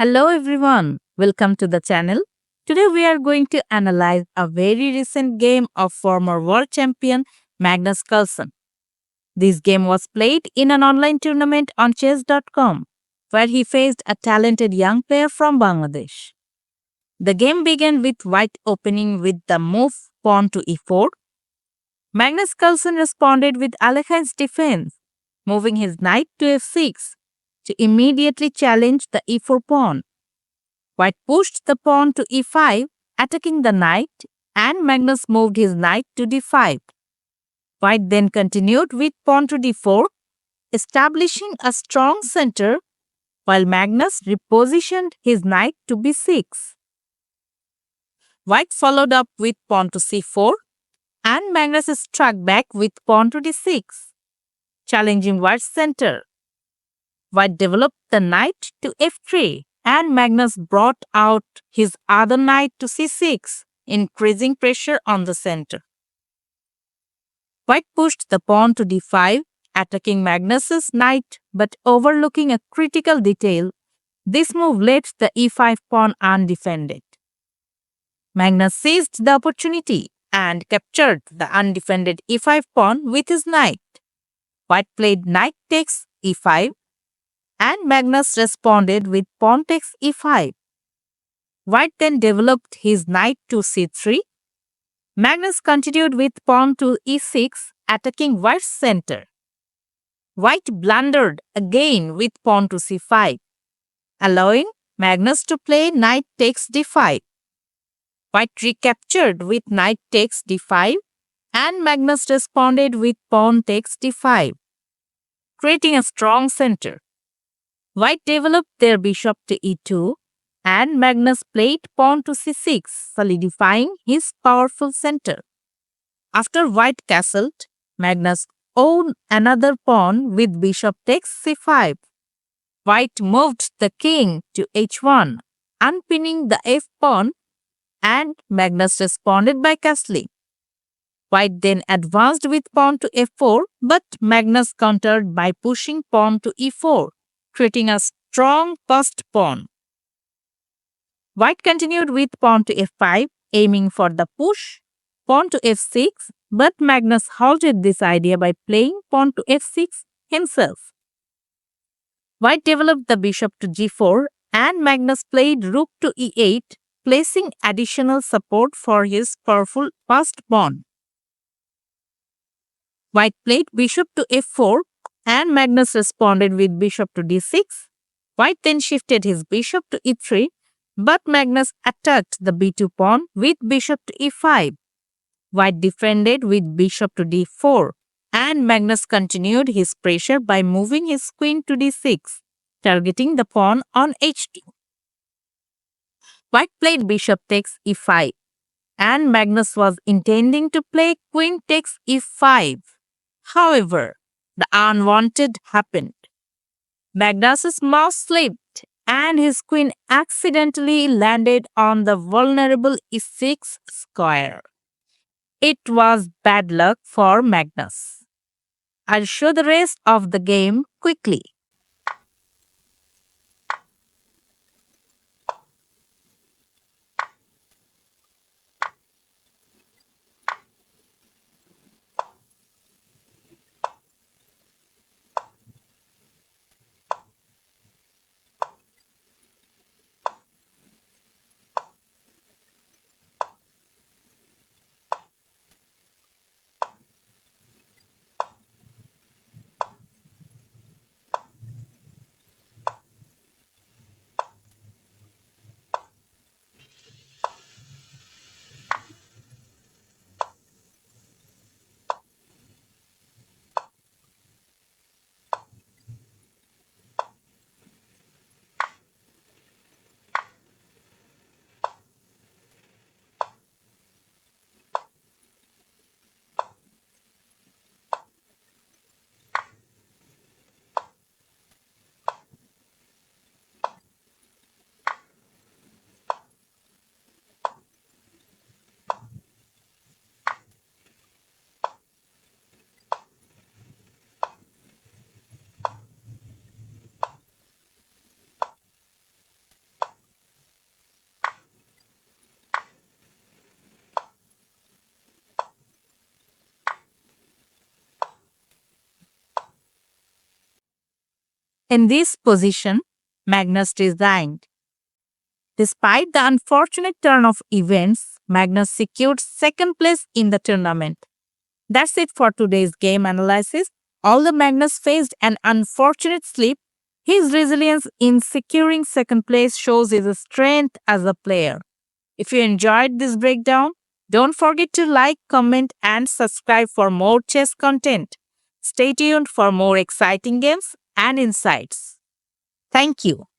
Hello everyone, welcome to the channel. Today we are going to analyze a very recent game of former world champion Magnus Carlsen. This game was played in an online tournament on chess.com where he faced a talented young player from Bangladesh. The game began with white opening with the move pawn to e4. Magnus Carlsen responded with Alekhine's defense, moving his knight to f6 to immediately challenge the e4 pawn. White pushed the pawn to e5, attacking the knight, and Magnus moved his knight to d5. White then continued with pawn to d4, establishing a strong center, while Magnus repositioned his knight to b6. White followed up with pawn to c4, and Magnus struck back with pawn to d6, challenging White's center. White developed the knight to f3, and Magnus brought out his other knight to c6, increasing pressure on the center. White pushed the pawn to d5, attacking Magnus's knight but overlooking a critical detail. This move left the e5 pawn undefended. Magnus seized the opportunity and captured the undefended e5 pawn with his knight. White played knight takes e5, and Magnus responded with pawn takes e5. White then developed his knight to c3. Magnus continued with pawn to e6, attacking White's center. White blundered again with pawn to c5, allowing Magnus to play knight takes d5. White recaptured with knight takes d5, and Magnus responded with pawn takes d5, creating a strong center. White developed their bishop to e2, and Magnus played pawn to c6, solidifying his powerful center. After White castled, Magnus owned another pawn with bishop takes c5. White moved the king to h1, unpinning the f pawn, and Magnus responded by castling. White then advanced with pawn to f4, but Magnus countered by pushing pawn to e4, creating a strong passed pawn. White continued with pawn to f5, aiming for the push, pawn to f6, but Magnus halted this idea by playing pawn to f6 himself. White developed the bishop to g4, and Magnus played rook to e8, placing additional support for his powerful passed pawn. White played bishop to f4, and Magnus responded with bishop to d6. White then shifted his bishop to e3, but Magnus attacked the b2 pawn with bishop to e5. White defended with bishop to d4, and Magnus continued his pressure by moving his queen to d6, targeting the pawn on h2. White played bishop takes e5, and Magnus was intending to play queen takes e5. However, the unwanted happened. Magnus's mouse slipped, and his queen accidentally landed on the vulnerable e6 square. It was bad luck for Magnus. I'll show the rest of the game quickly. In this position, Magnus resigned. Despite the unfortunate turn of events, Magnus secured second place in the tournament. That's it for today's game analysis. Although Magnus faced an unfortunate slip, his resilience in securing second place shows his strength as a player. If you enjoyed this breakdown, don't forget to like, comment, and subscribe for more chess content. Stay tuned for more exciting games and insights. Thank you.